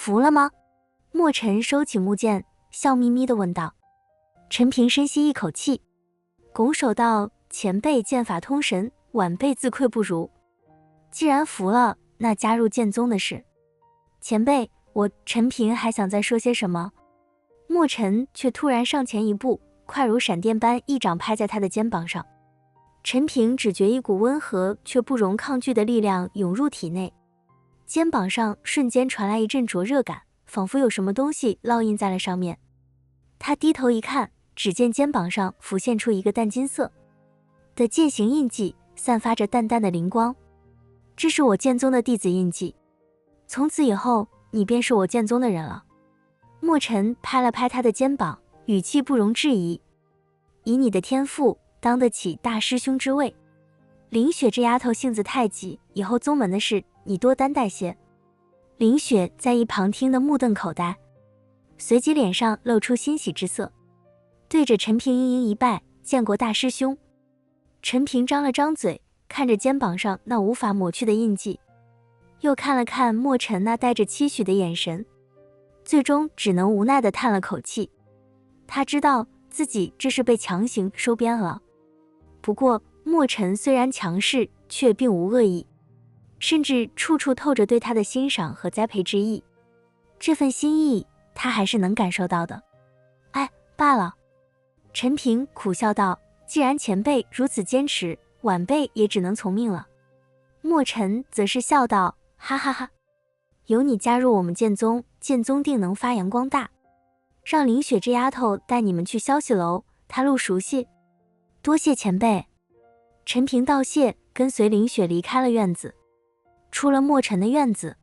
服了吗？墨尘收起木剑，笑眯眯地问道。陈平深吸一口气，拱手道：前辈剑法通神，晚辈自愧不如。既然服了，那加入剑宗的事。前辈，我陈平还想再说些什么，墨尘却突然上前一步，快如闪电般一掌拍在他的肩膀上。陈平只觉一股温和却不容抗拒的力量涌入体内，肩膀上瞬间传来一阵灼热感，仿佛有什么东西烙印在了上面。他低头一看，只见肩膀上浮现出一个淡金色的剑形印记，散发着淡淡的灵光。这是我剑宗的弟子印记，从此以后你便是我剑宗的人了。墨尘拍了拍他的肩膀，语气不容置疑，以你的天赋当得起大师兄之位。林雪这丫头性子太急，以后宗门的事你多担待些。林雪在一旁听得目瞪口呆，随即脸上露出欣喜之色，对着陈平盈盈一拜，见过大师兄。陈平张了张嘴，看着肩膀上那无法抹去的印记，又看了看墨尘那带着期许的眼神，最终只能无奈地叹了口气。他知道自己这是被强行收编了。不过墨尘虽然强势，却并无恶意，甚至处处透着对他的欣赏和栽培之意。这份心意他还是能感受到的。哎，罢了。陈平苦笑道，既然前辈如此坚持，晚辈也只能从命了。墨尘则是笑道，哈哈哈，有你加入我们剑宗，剑宗定能发扬光大。让林雪这丫头带你们去消息楼，她路熟悉。多谢前辈。陈平道谢，跟随林雪离开了院子。出了墨尘的院子，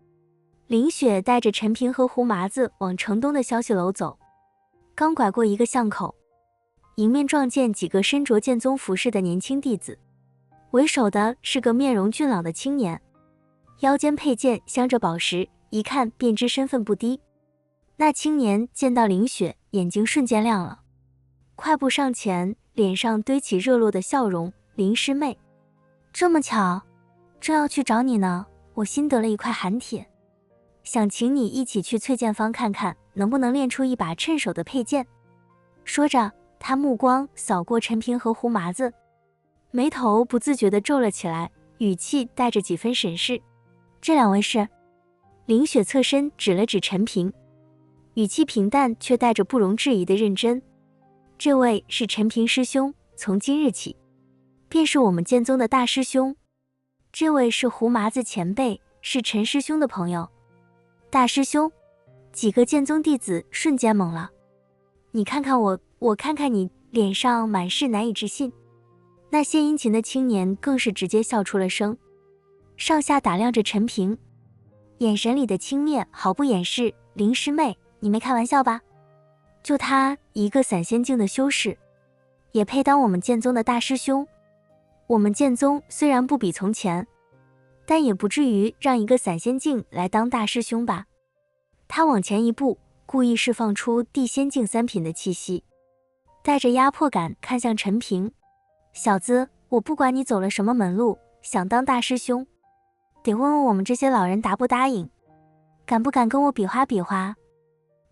林雪带着陈平和胡麻子往城东的消息楼走。刚拐过一个巷口，迎面撞见几个身着剑宗服饰的年轻弟子，为首的是个面容俊朗的青年，腰间佩剑镶着宝石，一看便知身份不低。那青年见到林雪，眼睛瞬间亮了，快步上前，脸上堆起热络的笑容，林师妹，这么巧，正要去找你呢，我新得了一块寒铁，想请你一起去翠剑坊看看，能不能练出一把趁手的佩剑。说着，他目光扫过陈平和胡麻子，眉头不自觉地皱了起来，语气带着几分审视。这两位是？林雪侧身指了指陈平，语气平淡却带着不容置疑的认真。这位是陈平师兄，从今日起便是我们剑宗的大师兄。这位是胡麻子前辈，是陈师兄的朋友。大师兄，几个剑宗弟子瞬间懵了。你看看我，我看看你，脸上满是难以置信。那献殷勤的青年更是直接笑出了声，上下打量着陈平，眼神里的轻蔑毫不掩饰。林师妹，你没开玩笑吧？就他一个散仙境的修士，也配当我们剑宗的大师兄？我们剑宗虽然不比从前，但也不至于让一个散仙境来当大师兄吧？他往前一步，故意释放出地仙境3品的气息，带着压迫感看向陈平。小子，我不管你走了什么门路，想当大师兄，得问问我们这些老人答不答应，敢不敢跟我比划比划？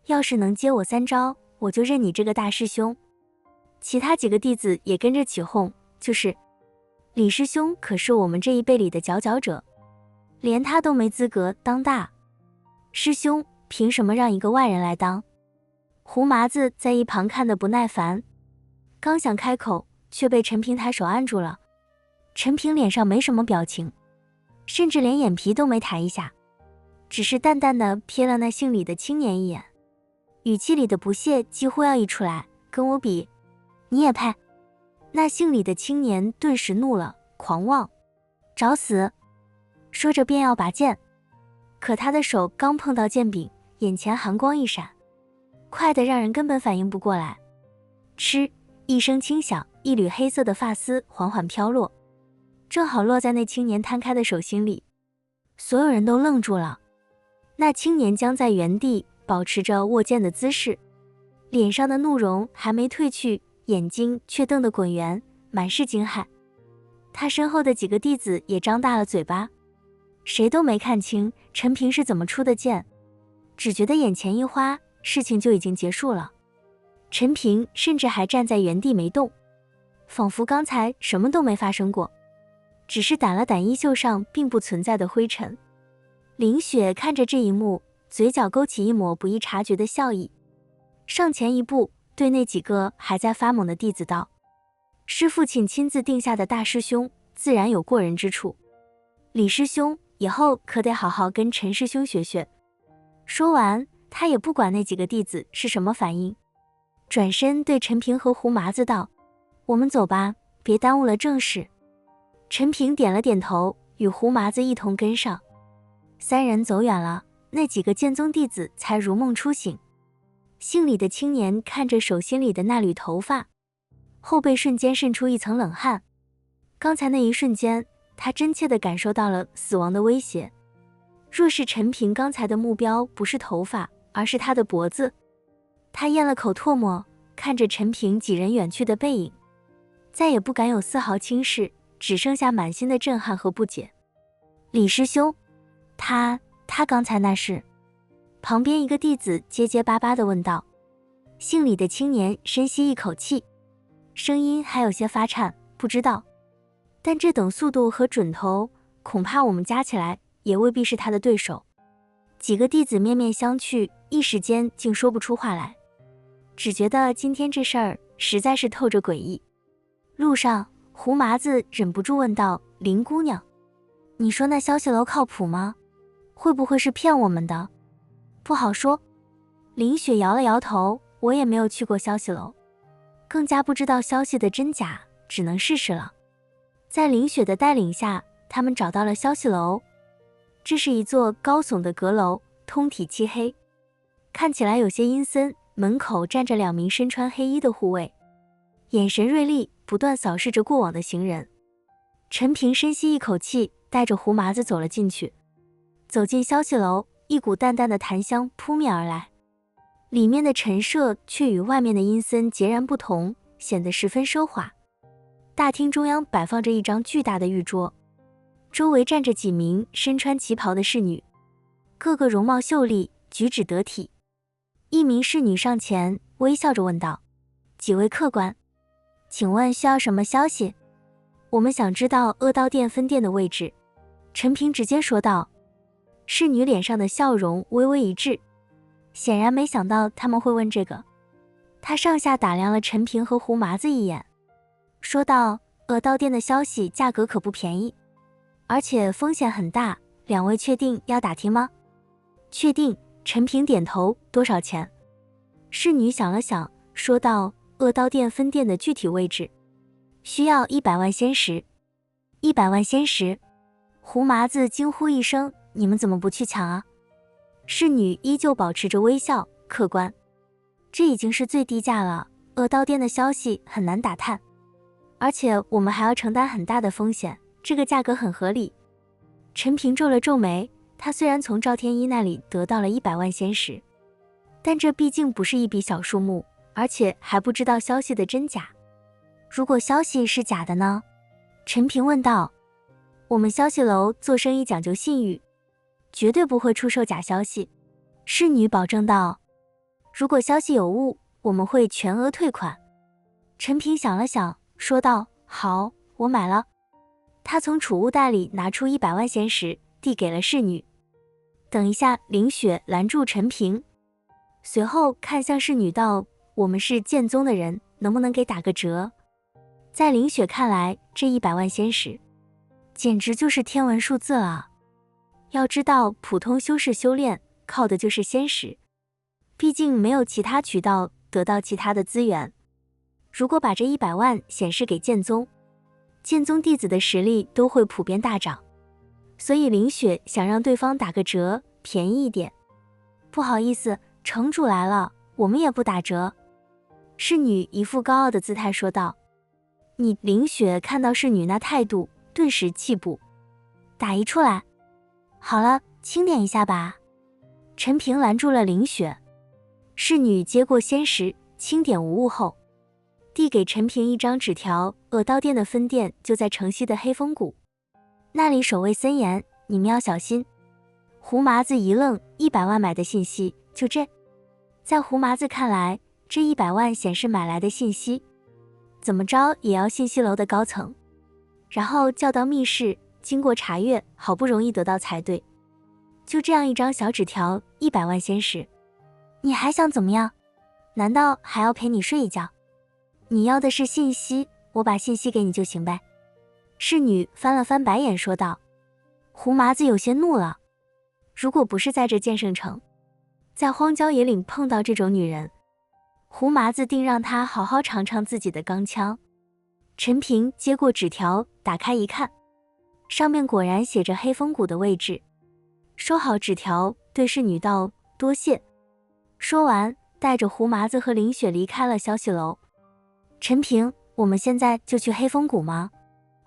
要是能接我3招，我就认你这个大师兄。其他几个弟子也跟着起哄，就是李师兄可是我们这一辈里的佼佼者，连他都没资格当大师兄，凭什么让一个外人来当？胡麻子在一旁看得不耐烦，刚想开口，却被陈平抬手按住了。陈平脸上没什么表情，甚至连眼皮都没抬一下，只是淡淡的瞥了那姓李的青年一眼，语气里的不屑几乎要溢出来，跟我比，你也配？那姓李的青年顿时怒了，狂妄，找死！说着便要拔剑，可他的手刚碰到剑柄，眼前寒光一闪，快得让人根本反应不过来。嗤，一声轻响，一缕黑色的发丝缓缓飘落，正好落在那青年摊开的手心里。所有人都愣住了，那青年僵在原地，保持着握剑的姿势，脸上的怒容还没褪去，眼睛却瞪得滚圆，满是惊骇。他身后的几个弟子也张大了嘴巴，谁都没看清陈平是怎么出的剑，只觉得眼前一花，事情就已经结束了。陈平甚至还站在原地没动，仿佛刚才什么都没发生过，只是掸了掸衣袖上并不存在的灰尘。林雪看着这一幕，嘴角勾起一抹不易察觉的笑意，上前一步，对那几个还在发懵的弟子道：“师父请亲自定下的大师兄，自然有过人之处。李师兄，以后可得好好跟陈师兄学学。”说完，他也不管那几个弟子是什么反应，转身对陈平和胡麻子道：“我们走吧，别耽误了正事。”陈平点了点头，与胡麻子一同跟上。三人走远了，那几个剑宗弟子才如梦初醒。姓李的青年看着手心里的那缕头发，后背瞬间渗出一层冷汗。刚才那一瞬间，他真切地感受到了死亡的威胁。若是陈平刚才的目标不是头发，而是他的脖子，他咽了口唾沫，看着陈平几人远去的背影，再也不敢有丝毫轻视，只剩下满心的震撼和不解。李师兄，他刚才那是？旁边一个弟子结结巴巴地问道。姓李的青年深吸一口气，声音还有些发颤，不知道。但这等速度和准头，恐怕我们加起来也未必是他的对手。几个弟子面面相觑，一时间竟说不出话来，只觉得今天这事儿实在是透着诡异。路上，胡麻子忍不住问道：“林姑娘，你说那消息楼靠谱吗？会不会是骗我们的？”不好说。林雪摇了摇头，我也没有去过消息楼，更加不知道消息的真假，只能试试了。在林雪的带领下，他们找到了消息楼。这是一座高耸的阁楼，通体漆黑，看起来有些阴森。门口站着2名身穿黑衣的护卫，眼神锐利，不断扫视着过往的行人。陈平深吸一口气，带着胡麻子走了进去。走进消息楼，一股淡淡的檀香扑面而来，里面的陈设却与外面的阴森截然不同，显得十分奢华。大厅中央摆放着一张巨大的玉桌，周围站着几名身穿旗袍的侍女，个个容貌秀丽，举止得体。一名侍女上前微笑着问道：“几位客官，请问需要什么消息？我们想知道恶道店分店的位置。”陈平直接说道。侍女脸上的笑容微微一滞，显然没想到他们会问这个。他上下打量了陈平和胡麻子一眼，说道：“恶道店的消息价格可不便宜，而且风险很大，两位确定要打听吗？”确定。陈平点头。多少钱？侍女想了想，说道：“恶道店分店的具体位置需要100万仙石。”100万仙石！胡麻子惊呼一声：“你们怎么不去抢啊？”侍女依旧保持着微笑：“客官，这已经是最低价了，恶道店的消息很难打探，而且我们还要承担很大的风险，这个价格很合理。”陈平皱了皱眉，他虽然从赵天一那里得到了100万仙石，但这毕竟不是一笔小数目，而且还不知道消息的真假。如果消息是假的呢？陈平问道。我们消息楼做生意讲究信誉，绝对不会出售假消息。侍女保证道。如果消息有误，我们会全额退款。陈平想了想，说道：“好，我买了。”他从储物袋里拿出100万仙石，递给了侍女。等一下，林雪拦住陈平，随后看向侍女道：“我们是剑宗的人，能不能给打个折？”在林雪看来，这100万仙石简直就是天文数字了。要知道，普通修士修炼靠的就是仙石，毕竟没有其他渠道得到其他的资源。如果把这100万显示给剑宗，剑宗弟子的实力都会普遍大涨，所以林雪想让对方打个折，便宜一点。不好意思，城主来了，我们也不打折。侍女一副高傲的姿态说道。林雪看到侍女那态度，顿时气不打一处来。好了，轻点一下吧。陈平拦住了林雪。侍女接过仙石，清点无误后，递给陈平一张纸条：恶刀店的分店就在城西的黑风谷，那里守卫森严，你们要小心。胡麻子一愣，100万买的信息，就这？在胡麻子看来，这100万显示买来的信息，怎么着也要信息楼的高层，然后叫到密室，经过查阅，好不容易得到才对。就这样一张小纸条，100万仙石，你还想怎么样？难道还要陪你睡一觉？你要的是信息，我把信息给你就行呗。侍女翻了翻白眼说道。胡麻子有些怒了，如果不是在这剑圣城，在荒郊野岭碰到这种女人，胡麻子定让她好好尝尝自己的钢枪。陈平接过纸条，打开一看，上面果然写着黑风谷的位置。收好纸条，对侍女道：多谢。说完，带着胡麻子和林雪离开了消息楼。陈平，我们现在就去黑风谷吗？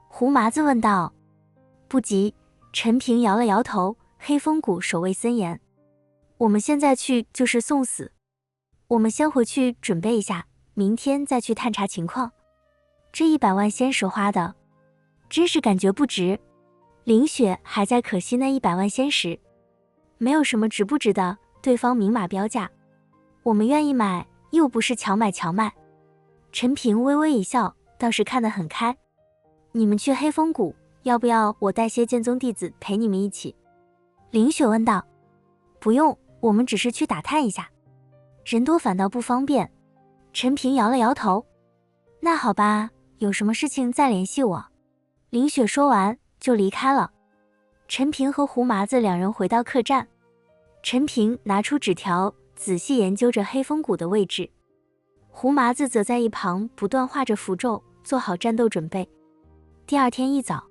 胡麻子问道。不急，陈平摇了摇头，黑风谷守卫森严，我们现在去就是送死。我们先回去准备一下，明天再去探查情况。这100万仙石花的，真是感觉不值。林雪还在可惜那100万仙石，没有什么值不值的，对方明码标价，我们愿意买，又不是强买强卖。陈平微微一笑，倒是看得很开。你们去黑风谷，要不要我带些剑宗弟子陪你们一起？林雪问道。不用，我们只是去打探一下，人多反倒不方便。陈平摇了摇头。那好吧，有什么事情再联系我。林雪说完就离开了。陈平和胡麻子两人回到客栈，陈平拿出纸条，仔细研究着黑风谷的位置，胡麻子则在一旁不断画着符咒，做好战斗准备。第二天一早，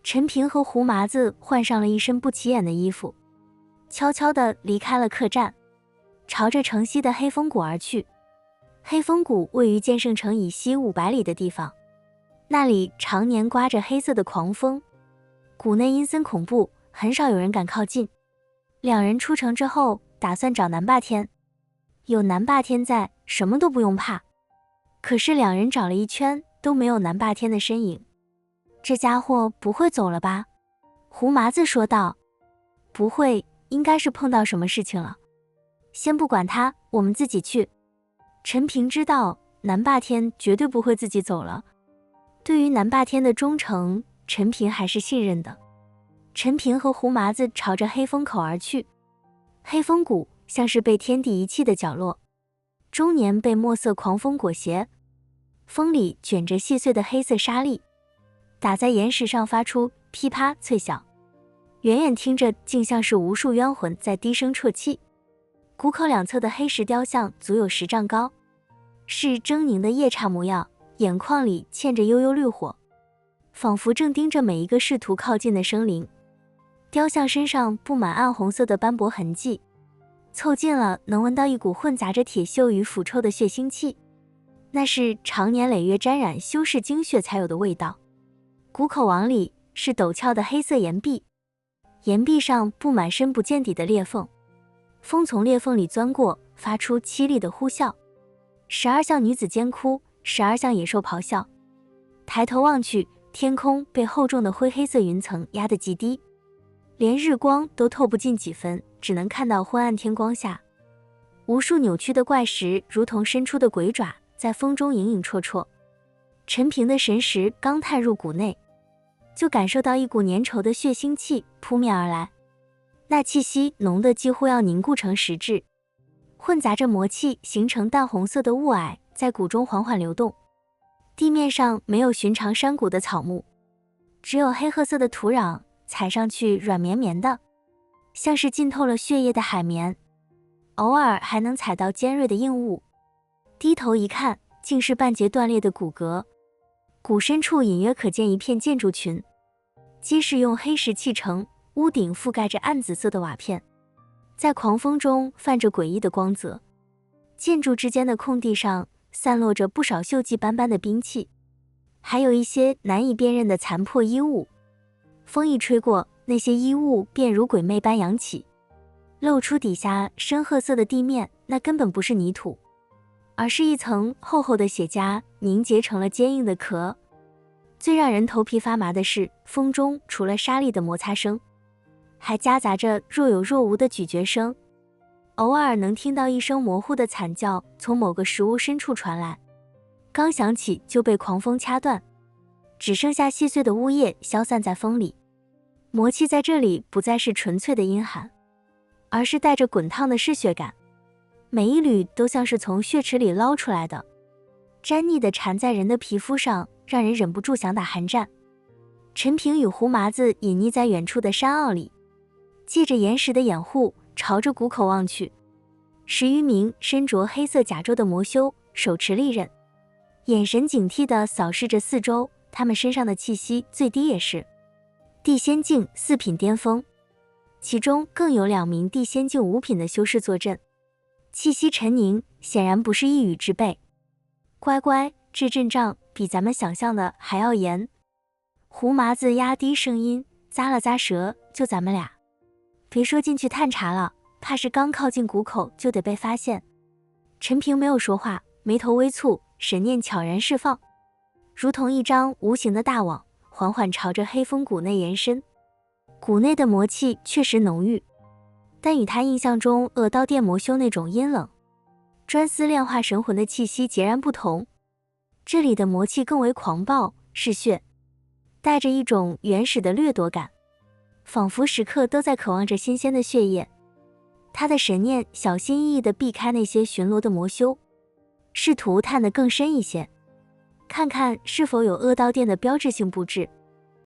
陈平和胡麻子换上了一身不起眼的衣服，悄悄地离开了客栈，朝着城西的黑风谷而去。黑风谷位于剑圣城以西500里的地方，那里常年刮着黑色的狂风，谷内阴森恐怖，很少有人敢靠近。两人出城之后，打算找南霸天，有南霸天在，什么都不用怕。可是两人找了一圈，都没有南霸天的身影。这家伙不会走了吧？胡麻子说道。不会，应该是碰到什么事情了。先不管他，我们自己去。陈平知道南霸天绝对不会自己走了，对于南霸天的忠诚，陈平还是信任的。陈平和胡麻子朝着黑风口而去。黑风谷像是被天地遗弃的角落，终年被墨色狂风裹挟，风里卷着细碎的黑色沙粒，打在岩石上发出噼啪脆响，远远听着竟像是无数冤魂在低声啜泣。谷口两侧的黑石雕像足有10丈高，是狰狞的夜叉模样，眼眶里嵌着幽幽绿火，仿佛正盯着每一个试图靠近的生灵。雕像身上布满暗红色的斑驳痕迹，凑近了能闻到一股混杂着铁锈与腐臭的血腥气，那是常年累月沾染修士精血才有的味道。谷口往里是陡峭的黑色岩壁，岩壁上布满深不见底的裂缝，风从裂缝里钻过，发出凄厉的呼啸，时而像女子尖哭，时而像野兽咆哮。抬头望去，天空被厚重的灰黑色云层压得极低，连日光都透不进几分，只能看到昏暗天光下，无数扭曲的怪石如同伸出的鬼爪，在风中影影绰绰。陈平的神识刚探入谷内，就感受到一股粘稠的血腥气扑面而来，那气息浓得几乎要凝固成实质，混杂着魔气，形成淡红色的雾霭，在谷中缓缓流动。地面上没有寻常山谷的草木，只有黑褐色的土壤，踩上去软绵绵的，像是浸透了血液的海绵，偶尔还能踩到尖锐的硬物。低头一看，竟是半截断裂的骨骼。谷深处隐约可见一片建筑群，基是用黑石砌成，屋顶覆盖着暗紫色的瓦片，在狂风中泛着诡异的光泽。建筑之间的空地上散落着不少锈迹斑斑的兵器，还有一些难以辨认的残破衣物。风一吹过，那些衣物便如鬼魅般扬起，露出底下深褐色的地面，那根本不是泥土，而是一层厚厚的血痂凝结成了坚硬的壳。最让人头皮发麻的是，风中除了沙粒的摩擦声，还夹杂着若有若无的咀嚼声，偶尔能听到一声模糊的惨叫从某个食物深处传来，刚响起就被狂风掐断，只剩下细碎的呜咽消散在风里。魔气在这里不再是纯粹的阴寒，而是带着滚烫的嗜血感，每一缕都像是从血池里捞出来的，粘腻地缠在人的皮肤上，让人忍不住想打寒战。陈平与胡麻子隐匿在远处的山坳里，借着岩石的掩护，朝着谷口望去。10余名身着黑色甲胄的魔修手持利刃，眼神警惕地扫视着四周，他们身上的气息最低也是地仙境4品巅峰，其中更有2名地仙境5品的修士坐镇，气息沉凝，显然不是一语之辈。乖乖，这阵仗比咱们想象的还要严。胡麻子压低声音，咂了咂舌，就咱们俩，别说进去探查了，怕是刚靠近谷口就得被发现。陈平没有说话，眉头微蹙，神念悄然释放，如同一张无形的大网，缓缓朝着黑风谷内延伸。谷内的魔气确实浓郁，但与他印象中恶刀殿魔修那种阴冷、专司炼化神魂的气息截然不同。这里的魔气更为狂暴嗜血，带着一种原始的掠夺感，仿佛时刻都在渴望着新鲜的血液。他的神念小心翼翼地避开那些巡逻的魔修，试图探得更深一些，看看是否有恶道殿的标志性布置。